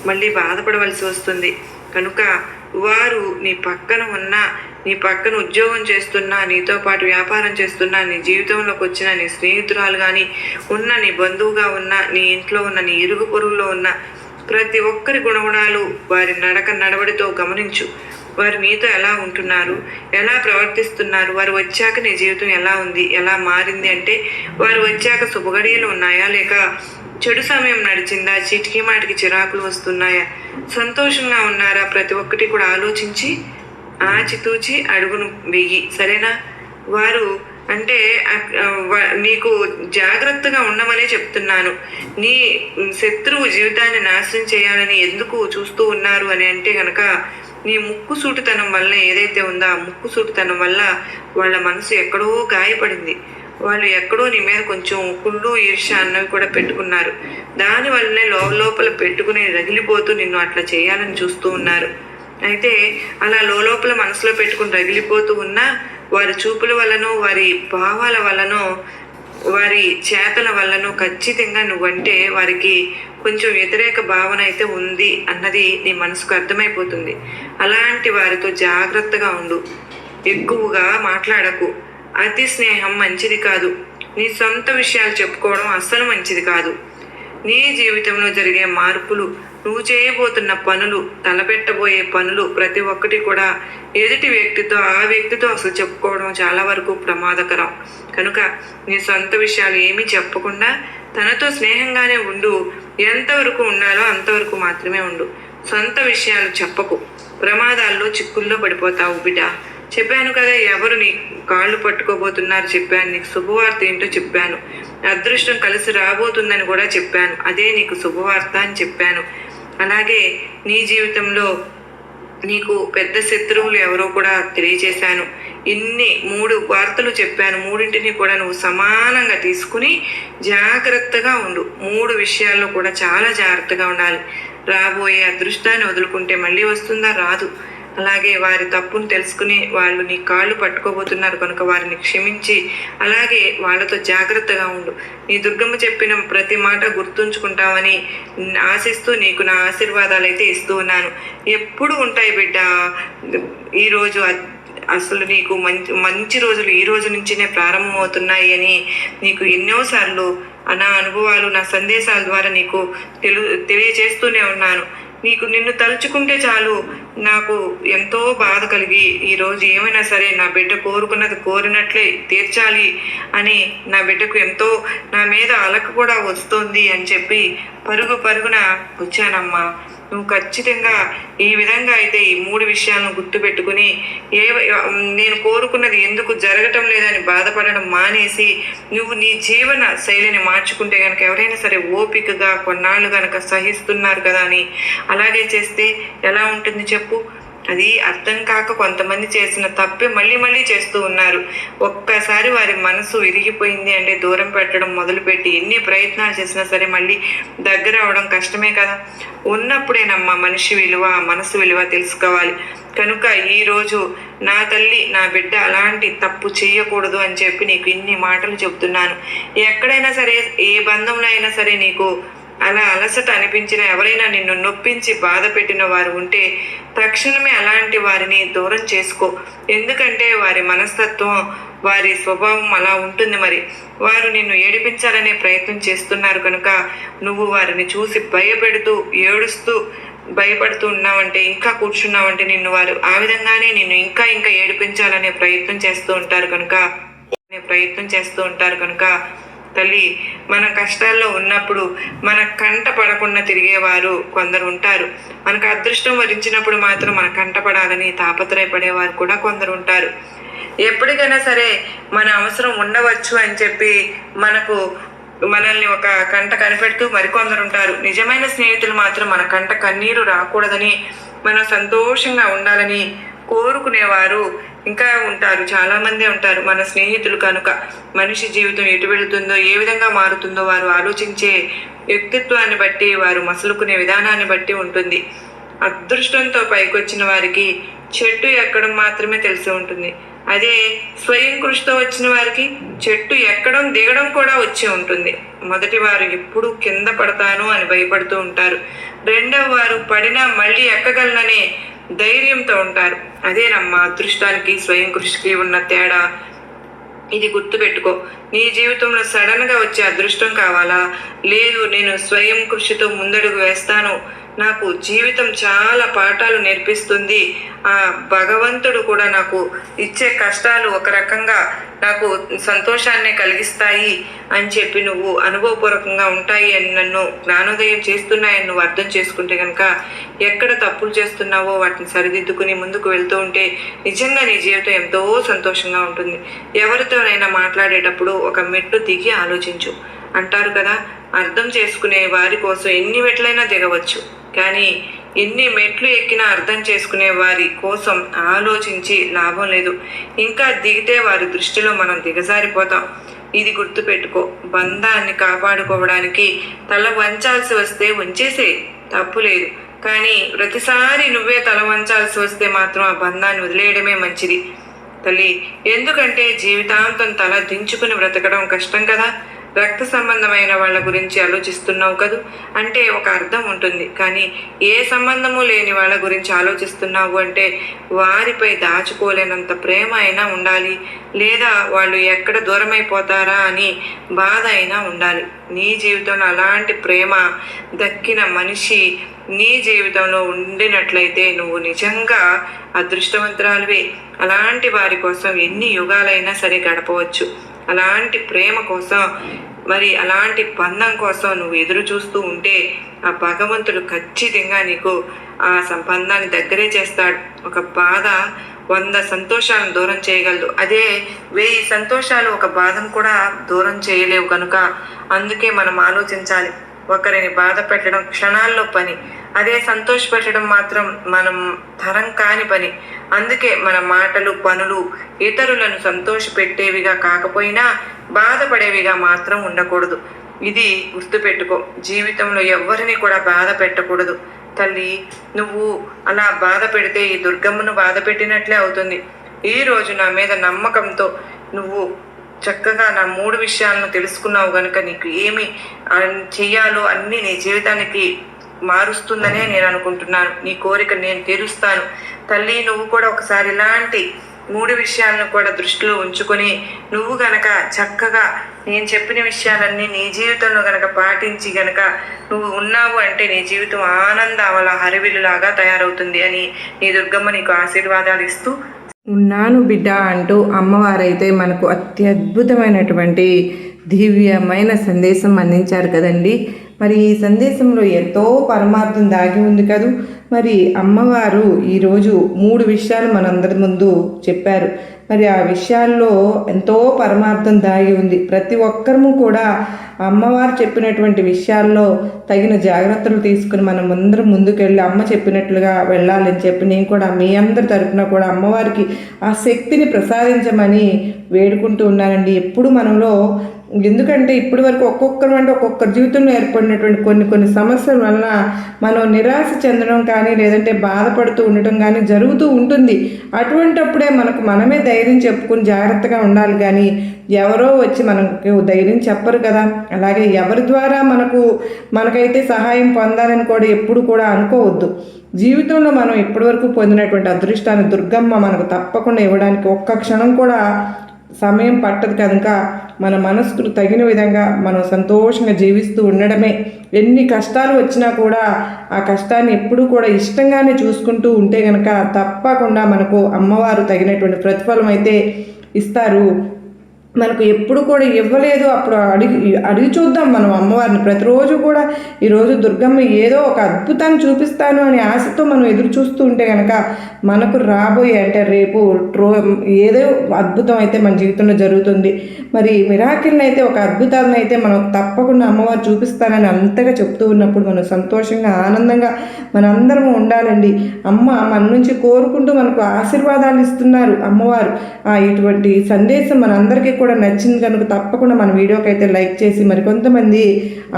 మళ్ళీ బాధపడవలసి వస్తుంది. కనుక వారు నీ పక్కన ఉన్నా, నీ పక్కన ఉద్యోగం చేస్తున్నా, నీతో పాటు వ్యాపారం చేస్తున్నా, నీ జీవితంలోకి వచ్చిన నీ స్నేహితురాలు కానీ ఉన్న, నీ బంధువుగా ఉన్న, నీ ఇంట్లో ఉన్న, నీ ఇరుగు పొరుగులో ఉన్న ప్రతి ఒక్కరి గుణగుణాలు, వారి నడవడితో గమనించు. వారు నీతో ఎలా ఉంటున్నారు, ఎలా ప్రవర్తిస్తున్నారు, వారు వచ్చాక నీ జీవితం ఎలా ఉంది, ఎలా మారింది, అంటే వారు వచ్చాక శుభగడియలు ఉన్నాయా, లేక చెడు సమయం నడిచిందా, చీటికి మాటికి చిరాకులు వస్తున్నాయా, సంతోషంగా ఉన్నారా, ప్రతి ఒక్కటి కూడా ఆలోచించి ఆచితూచి అడుగును వెయ్యి. సరేనా? వారు అంటే నీకు జాగ్రత్తగా ఉండమనే చెప్తున్నాను. నీ శత్రువు జీవితాన్ని నాశనం చేయాలని ఎందుకు చూస్తూ ఉన్నారు అని అంటే కనుక నీ ముక్కుసూటితనం వల్ల ఏదైతే ఉందో ఆ ముక్కుసూటితనం వల్ల వాళ్ళ మనసు ఎక్కడో గాయపడింది. వాళ్ళు ఎక్కడో నీ మీద కొంచెం కుళ్ళు, ఈర్ష్య అన్నవి కూడా పెట్టుకున్నారు. దానివల్లనే లోపల పెట్టుకుని రగిలిపోతూ నిన్ను అట్లా చేయాలని చూస్తూ ఉన్నారు. అయితే అలా లోపల మనసులో పెట్టుకుని రగిలిపోతూ ఉన్నా వారి చూపుల వల్లనో, వారి భావాల వల్లనో, వారి చేతల వల్లనో ఖచ్చితంగా నువ్వంటే వారికి కొంచెం వ్యతిరేక భావన అయితే ఉంది అన్నది నీ మనసుకు అర్థమైపోతుంది. అలాంటి వారితో జాగ్రత్తగా ఉండు. ఎక్కువగా మాట్లాడకు. అతి స్నేహం మంచిది కాదు. నీ సొంత విషయాలు చెప్పుకోవడం అస్సలు మంచిది కాదు. నీ జీవితంలో జరిగే మార్పులు, నువ్వు చేయబోతున్న పనులు, తలపెట్టబోయే పనులు ప్రతి ఒక్కటి కూడా ఎదుటి వ్యక్తితో, ఆ వ్యక్తితో అసలు చెప్పుకోవడం చాలా వరకు ప్రమాదకరం. కనుక నీ సొంత విషయాలు ఏమీ చెప్పకుండా తనతో స్నేహంగానే ఉండు. ఎంతవరకు ఉండాలో అంతవరకు మాత్రమే ఉండు. సొంత విషయాలు చెప్పకు. ప్రమాదాల్లో, చిక్కుల్లో పడిపోతావు బిడ్డ. చెప్పాను కదా, ఎవరు నీ కాళ్ళు పట్టుకోబోతున్నారు చెప్పాను. నీకు శుభవార్త ఏంటో చెప్పాను. అదృష్టం కలిసి రాబోతుందని కూడా చెప్పాను. అదే నీకు శుభవార్త అని చెప్పాను. అలాగే నీ జీవితంలో నీకు పెద్ద శత్రువులు ఎవరో కూడా తెలియజేశాను. ఇన్ని 3 వార్తలు చెప్పాను. 3ంటిని కూడా నువ్వు సమానంగా తీసుకుని జాగ్రత్తగా ఉండు. 3 విషయాల్లో కూడా చాలా జాగ్రత్తగా ఉండాలి. రాబోయే అదృష్టాన్ని వదులుకుంటే మళ్ళీ వస్తుందా? రాదు. అలాగే వారి తప్పును తెలుసుకుని వాళ్ళు నీ కాళ్ళు పట్టుకోబోతున్నారు కనుక వారిని క్షమించి అలాగే వాళ్ళతో జాగ్రత్తగా ఉండు. నీ దుర్గమ్మ చెప్పిన ప్రతి మాట గుర్తుంచుకుంటావని ఆశిస్తూ నీకు నా ఆశీర్వాదాలు అయితే ఇస్తూ ఉన్నాను. ఎప్పుడు ఉంటాయి బిడ్డ. ఈరోజు అసలు నీకు మంచి రోజులు ఈ రోజు నుంచినే ప్రారంభమవుతున్నాయి అని నీకు ఎన్నోసార్లు నా అనుభవాలు, నా సందేశాల ద్వారా నీకు తెలియజేస్తూనే ఉన్నాను. నిన్ను తలుచుకుంటే చాలు నాకు ఎంతో బాధ కలిగి ఈరోజు ఏమైనా సరే నా బిడ్డ కోరుకున్నది కోరినట్లే తీర్చాలి అని నా బిడ్డకు ఎంతో నా మీద అలక కూడా వస్తుంది అని చెప్పి పరుగున వచ్చానమ్మా. నువ్వు ఖచ్చితంగా ఈ విధంగా అయితే ఈ 3 విషయాలను గుర్తుపెట్టుకుని నేను కోరుకున్నది ఎందుకు జరగటం లేదని బాధపడడం మానేసి నువ్వు నీ జీవన శైలిని మార్చుకుంటే కనుక ఎవరైనా సరే ఓపికగా కొన్నాళ్ళు కనుక సహిస్తున్నారు కదా అని అలాగే చేస్తే ఎలా ఉంటుంది చెప్పు. అది అర్థం కాక కొంతమంది చేసిన తప్పే మళ్ళీ మళ్ళీ చేస్తూ ఉన్నారు. ఒక్కసారి వారి మనసు విరిగిపోయింది అంటే దూరం పెట్టడం మొదలుపెట్టి ఎన్ని ప్రయత్నాలు చేసినా సరే మళ్ళీ దగ్గర అవడం కష్టమే కదా. ఉన్నప్పుడేనమ్మా మనిషి విలువ, మనసు విలువ తెలుసుకోవాలి. కనుక ఈరోజు నా తల్లి, నా బిడ్డ అలాంటి తప్పు చేయకూడదు అని చెప్పి నీకు ఇన్ని మాటలు చెబుతున్నాను. ఎక్కడైనా సరే, ఏ బంధంలో అయినా సరే నీకు అలా అలసట అనిపించిన, ఎవరైనా నిన్ను నొప్పించి బాధ పెట్టిన వారు ఉంటే తక్షణమే అలాంటి వారిని దూరం చేసుకో. ఎందుకంటే వారి మనస్తత్వం, వారి స్వభావం అలా ఉంటుంది. మరి వారు నిన్ను ఏడిపించాలనే ప్రయత్నం చేస్తున్నారు కనుక నువ్వు వారిని చూసి భయపెడుతూ, ఏడుస్తూ, భయపడుతూ ఉన్నావంటే, ఇంకా కూర్చున్నావంటే నిన్ను వారు ఆ విధంగానే నిన్ను ఇంకా ఇంకా ఏడిపించాలనే ప్రయత్నం చేస్తూ ఉంటారు కనుక తల్లి, మన కష్టాల్లో ఉన్నప్పుడు మన కంట పడకుండా తిరిగేవారు కొందరు ఉంటారు. మనకు అదృష్టం వరించినప్పుడు మాత్రం మన కంట పడాలని తాపత్రయపడేవారు కూడా కొందరు ఉంటారు. ఎప్పటికైనా సరే మన అవసరం ఉండవచ్చు అని చెప్పి మనల్ని ఒక కంట కనిపెడుతూ మరికొందరు ఉంటారు. నిజమైన స్నేహితులు మాత్రం మన కంట కన్నీరు రాకూడదని, మనం సంతోషంగా ఉండాలని కోరుకునేవారు ఇంకా ఉంటారు, చాలామంది ఉంటారు మన స్నేహితులు. కనుక మనిషి జీవితం ఎటు వెళుతుందో, ఏ విధంగా మారుతుందో వారు ఆలోచించే వ్యక్తిత్వాన్ని బట్టి, వారు మసులుకునే విధానాన్ని బట్టి ఉంటుంది. అదృష్టంతో పైకొచ్చిన వారికి చెట్టు ఎక్కడం మాత్రమే తెలిసి ఉంటుంది. అదే స్వయం కృషితో వచ్చిన వారికి చెట్టు ఎక్కడం, దిగడం కూడా వచ్చి ఉంటుంది. మొదటి వారు ఎప్పుడు కింద పడతాను అని భయపడుతూ ఉంటారు. రెండవ వారు పడినా మళ్ళీ ఎక్కగలననే ధైర్యంతో ఉంటారు. అదేనమ్మా అదృష్టానికి, స్వయం కృషికి ఉన్న తేడా. ఇది గుర్తుపెట్టుకో. నీ జీవితంలో సడన్గా వచ్చే అదృష్టం కావాలా? లేదు, నేను స్వయం కృషితో ముందడుగు వేస్తాను, నాకు జీవితం చాలా పాఠాలు నేర్పిస్తుంది, ఆ భగవంతుడు కూడా నాకు ఇచ్చే కష్టాలు ఒక రకంగా నాకు సంతోషాన్ని కలిగిస్తాయి అని చెప్పి నువ్వు అనుభవపూర్వకంగా ఉంటాయి అని నన్ను జ్ఞానోదయం చేస్తున్నాయని నువ్వు అర్థం చేసుకుంటే కనుక ఎక్కడ తప్పులు చేస్తున్నావో వాటిని సరిదిద్దుకుని ముందుకు వెళ్తూ ఉంటే నిజంగా నీ జీవితం ఎంతో సంతోషంగా ఉంటుంది. ఎవరితోనైనా మాట్లాడేటప్పుడు ఒక మెట్టు దిగి ఆలోచించు అంటారు కదా. అర్థం చేసుకునే వారి కోసం ఎన్ని మెట్లైనా దిగవచ్చు, కానీ ఎన్ని మెట్లు ఎక్కినా అర్థం చేసుకునే వారి కోసం ఆలోచించి లాభం లేదు. ఇంకా దిగితే వారి దృష్టిలో మనం దిగజారిపోతాం. ఇది గుర్తుపెట్టుకో. బంధాన్ని కాపాడుకోవడానికి తల వంచాల్సి వస్తే వంచేసే, తప్పు లేదు. కానీ ప్రతిసారి నువ్వే తల వంచాల్సి వస్తే మాత్రం ఆ బంధాన్ని వదిలేయడమే మంచిది తల్లి. ఎందుకంటే జీవితాంతం తల దించుకుని బ్రతకడం కష్టం కదా. రక్త సంబంధమైన వాళ్ళ గురించి ఆలోచిస్తున్నావు కదూ అంటే ఒక అర్థం ఉంటుంది. కానీ ఏ సంబంధము లేని వాళ్ళ గురించి ఆలోచిస్తున్నావు అంటే వారిపై దాచుకోలేనంత ప్రేమ అయినా ఉండాలి, లేదా వాళ్ళు ఎక్కడ దూరమైపోతారా అని బాధ అయినా ఉండాలి. నీ జీవితంలో అలాంటి ప్రేమ దక్కిన మనిషి నీ జీవితంలో ఉండినట్లయితే నువ్వు నిజంగా అదృష్టవంతురాలివే. అలాంటి వారి కోసం ఎన్ని యుగాలైనా సరే గడపవచ్చు. అలాంటి ప్రేమ కోసం, మరి అలాంటి బంధం కోసం నువ్వు ఎదురు చూస్తూ ఉంటే ఆ భగవంతుడు ఖచ్చితంగా నీకు ఆ సంబంధాన్ని దగ్గరే చేస్తాడు. ఒక బాధ 100 సంతోషాలను దూరం చేయగలదు. అదే 1000 సంతోషాలు ఒక బాధను కూడా దూరం చేయలేవు. కనుక అందుకే మనం ఆలోచించాలి. ఒకరిని బాధ పెట్టడం క్షణాల్లో పని, అదే సంతోష పెట్టడం మాత్రం మనం తరం కాని పని. అందుకే మన మాటలు, పనులు ఇతరులను సంతోష పెట్టేవిగా కాకపోయినా బాధపడేవిగా మాత్రం ఉండకూడదు. ఇది గుర్తుపెట్టుకో. జీవితంలో ఎవరిని కూడా బాధ పెట్టకూడదు తల్లి. నువ్వు అలా బాధ పెడితే ఈ దుర్గమ్మను బాధ పెట్టినట్లే అవుతుంది. ఈరోజు నా మీద నమ్మకంతో నువ్వు చక్కగా నా 3 విషయాలను తెలుసుకున్నావు కనుక నీకు ఏమి చెయ్యాలో అన్నీ నీ జీవితానికి మారుస్తుందనే నేను అనుకుంటున్నాను. నీ కోరిక నేను తీరుస్తాను తల్లి. నువ్వు కూడా ఒకసారి ఇలాంటి 3 విషయాలను కూడా దృష్టిలో ఉంచుకొని నువ్వు గనక చక్కగా నేను చెప్పిన విషయాలన్నీ నీ జీవితంలో గనక పాటించి గనక నువ్వు ఉన్నావు అంటే నీ జీవితం ఆనందావల హరివిల్లులాగా తయారవుతుంది అని నీ దుర్గమ్మ నీకు ఆశీర్వాదాలు ఇస్తూ ఉన్నాను బిడ్డ అంటూ అమ్మవారైతే మనకు అత్యద్భుతమైనటువంటి దివ్యమైన సందేశం అందించారు కదండి. మరి ఈ సందేశంలో ఎంతో పరమార్థం దాగి ఉంది కదూ. మరి అమ్మవారు ఈరోజు 3 విషయాలు మనందరి ముందు చెప్పారు. మరి ఆ విషయాల్లో ఎంతో పరమార్థం దాగి ఉంది. ప్రతి ఒక్కరము కూడా అమ్మవారు చెప్పినటువంటి విషయాల్లో తగిన జాగ్రత్తలు తీసుకుని మనం అందరం ముందుకెళ్ళి అమ్మ చెప్పినట్లుగా వెళ్ళాలని చెప్పి నేను కూడా మీ అందరి తరఫున కూడా అమ్మవారికి ఆ శక్తిని ప్రసాదించమని వేడుకుంటూ ఉన్నానండి. ఎప్పుడు మనలో ఎందుకంటే ఇప్పటి వరకు ఒక్కొక్కరి జీవితంలో ఏర్పడినటువంటి కొన్ని సమస్యల వలన మనం నిరాశ చెందడం కానీ లేదంటే బాధపడుతూ ఉండటం కానీ జరుగుతూ ఉంటుంది. అటువంటప్పుడే మనమే ధైర్యం చెప్పుకుని జాగ్రత్తగా ఉండాలి. కానీ ఎవరో వచ్చి మనకు ధైర్యం చెప్పరు కదా. అలాగే ఎవరి ద్వారా మనకైతే సహాయం పొందాలని కూడా ఎప్పుడు కూడా అనుకోవద్దు. జీవితంలో మనం ఇప్పటివరకు పొందినటువంటి అదృష్టాన్ని దుర్గమ్మ మనకు తప్పకుండా ఇవ్వడానికి ఒక్క క్షణం కూడా సమయం పట్టదు కనుక మన మనసుకు తగిన విధంగా మనం సంతోషంగా జీవిస్తూ ఉండడమే. ఎన్ని కష్టాలు వచ్చినా కూడా ఆ కష్టాన్ని ఎప్పుడూ కూడా ఇష్టంగానే చూసుకుంటూ ఉంటే కనుక తప్పకుండా మనకు అమ్మవారు తగినటువంటి ప్రతిఫలం అయితే ఇస్తారు. మనకు ఎప్పుడు కూడా ఇవ్వలేదు, అప్పుడు అడిగి చూద్దాం మనం అమ్మవారిని. ప్రతిరోజు కూడా ఈరోజు దుర్గమ్మ ఏదో ఒక అద్భుతాన్ని చూపిస్తాను అనే ఆశతో మనం ఎదురు చూస్తూ ఉంటే కనుక మనకు రాబోయే అంటే రేపు ఏదో అద్భుతం అయితే మన జీవితంలో జరుగుతుంది. మరి మిరాకిల్ని అయితే ఒక అద్భుతాన్ని అయితే మనం తప్పకుండా అమ్మవారు చూపిస్తానని అంతగా చెప్తూ ఉన్నప్పుడు మనం సంతోషంగా ఆనందంగా మనందరము ఉండాలండి. అమ్మ మన నుంచి కోరుకుంటూ మనకు ఆశీర్వాదాలు ఇస్తున్నారు అమ్మవారు. ఇటువంటి సందేశం మనందరికీ కూడా నచ్చింది కనుక తప్పకుండా మన వీడియోకి అయితే లైక్ చేసి మరి కొంతమంది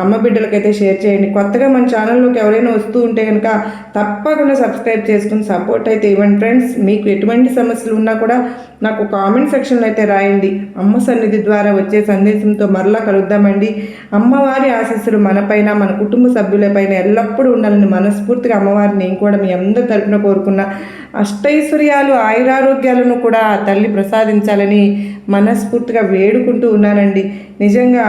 అమ్మ బిడ్డలకైతే షేర్ చేయండి. కొత్తగా మన ఛానల్లోకి ఎవరైనా వస్తూ ఉంటే కనుక తప్పకుండా సబ్స్క్రైబ్ చేసుకుని సపోర్ట్ అయితే ఇవ్వండి ఫ్రెండ్స్. మీకు ఎటువంటి సమస్యలు ఉన్నా కూడా నాకు కామెంట్ సెక్షన్లో అయితే రాయండి. అమ్మ సన్నిధి ద్వారా వచ్చే సందేశంతో మరలా కలుద్దామండి. అమ్మవారి ఆశీస్సులు మనపైన మన కుటుంబ సభ్యులపైన ఎల్లప్పుడూ ఉండాలని మనస్ఫూర్తిగా అమ్మవారిని నేను కూడా మీ అందరి తరపున కోరుకున్న అష్టైశ్వర్యాలు ఆయురారోగ్యాలను కూడా తల్లి ప్రసాదించాలని మనస్ఫూర్తిగా వేడుకుంటూ ఉన్నానండి. నిజంగా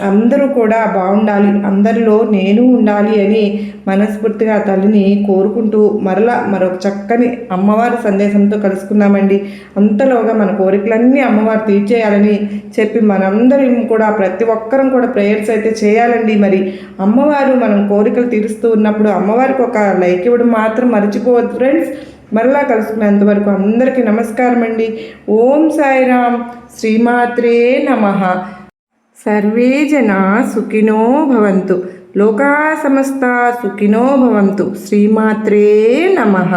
అందరూ కూడా బాగుండాలి, అందరిలో నేను ఉండాలి అని మనస్ఫూర్తిగా తల్లిని కోరుకుంటూ మరొక చక్కని అమ్మవారి సందేశంతో కలుసుకుందామండి. అంతలోగా మన కోరికలన్నీ అమ్మవారు తీర్చేయాలని చెప్పి మనందరం కూడా ప్రతి ఒక్కరం కూడా ప్రేయర్స్ అయితే చేయాలండి. మరి అమ్మవారు మనం కోరికలు తీరుస్తూ ఉన్నప్పుడు అమ్మవారికి ఒక లైక్ ఇవ్వడం మాత్రం మర్చిపోవద్దు ఫ్రెండ్స్. మరలా కలుసుకునేంత వరకు అందరికీ నమస్కారం అండి. ఓం సాయిరామ్. శ్రీమాత్రే నమః. సర్వే జనా సుఖినో భవంతు. లోకా సమస్తా సుఖినో భవంతు. శ్రీమాత్రే నమః.